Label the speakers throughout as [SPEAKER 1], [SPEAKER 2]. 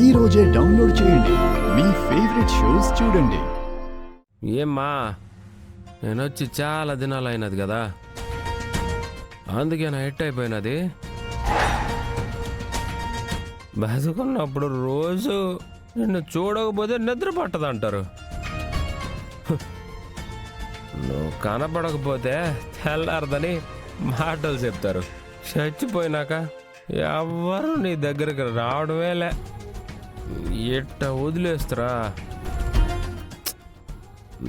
[SPEAKER 1] ఈ రోజే డౌన్లోడ్ చేయండి. మీ ఫేవరెట్ షోస్ చూడండి.
[SPEAKER 2] ఏమ్మా, నేను వచ్చి చాలా దినాలు అయినది కదా, అందుకే నా ఎట్ అయిపోయినది. బతుకున్నప్పుడు రోజు నిన్ను చూడకపోతే నిద్ర పట్టదంటారు. నువ్వు కనపడకపోతే తెల్లారదని మాటలు చెప్తారు. చచ్చిపోయినాక ఎవ్వరు నీ దగ్గరికి రావడమేలే. ఎట్ట వదిలేస్తారా?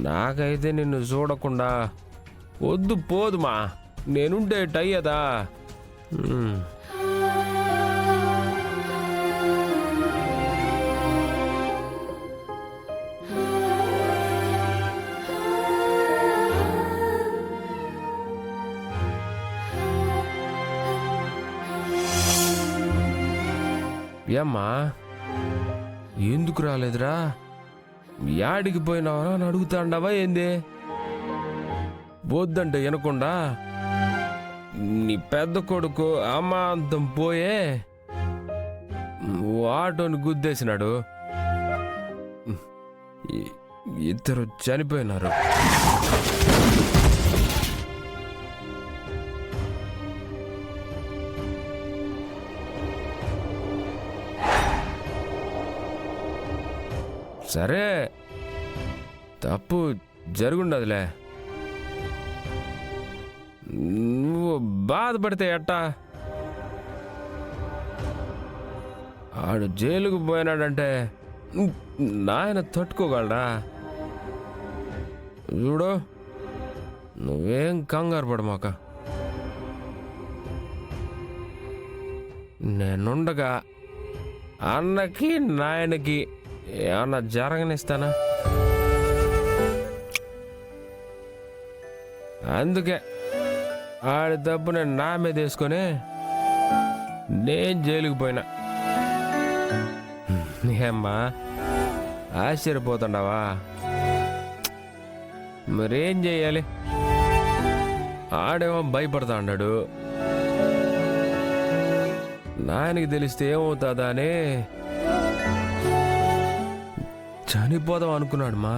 [SPEAKER 2] నాకైతే నిన్ను చూడకుండా వద్దు పోదుమా, నేనుంటే అయ్యదా. ఏమ్మా, ఎందుకు రాలేదురా? యాడికి పోయినావా అని అడుగుతాండావా ఏంది? వద్దంటే వినకుండా నీ పెద్ద కొడుకు అమాంతం పోయే ఆటోని గుద్దేసినాడు. ఇద్దరు చనిపోయినారు. సరే, తప్పు జరుగుండదులే. నువ్వు బాధపడితే ఎట్టా? ఆడు జైలుకు పోయినాడంటే నాయన తట్టుకోగలరా? చూడు, నువ్వేం కంగారు పడమాక. నేనుండగా అన్నకి నాయనకి ఏమన్నా జరగనిస్తానా? అందుకే ఆడి తప్పు నేను నా మీద వేసుకొని నేను జైలుకి పోయినా. ఏమ్మా, ఆశ్చర్యపోతుండవా? మరేం చెయ్యాలి? ఆడేమో భయపడతా అన్నాడు. నాయనకి తెలిస్తే ఏమవుతుందా అని చనిపోదాం అనుకున్నాడు మా.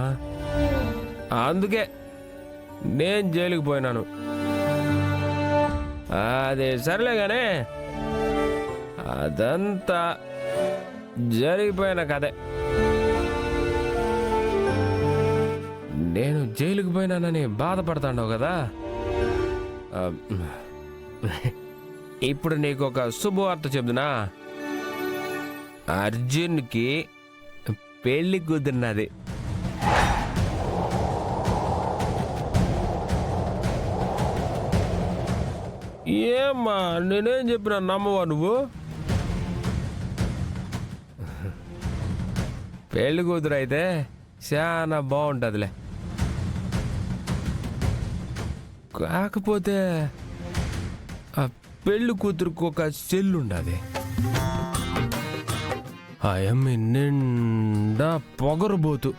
[SPEAKER 2] అందుకే నేను జైలుకి పోయినాను. అదే సర్లేగానే, అదంతా జరిగిపోయిన కదే. నేను జైలుకి పోయినానని బాధపడతాండవు కదా. ఇప్పుడు నీకు ఒక శుభవార్త చెబుతున్నా. అర్జున్కి పెళ్లి కుదిరినది. ఏమ్మా, నేనేం చెప్పినా నమ్మవా నువ్వు? పెళ్లి కూతురు అయితే చాలా బాగుంటుందిలే. కాకపోతే ఆ పెళ్లి కూతురుకు ఒక చెల్లుండది. ఆ అమ్మి నిండా పొగరుబోతు.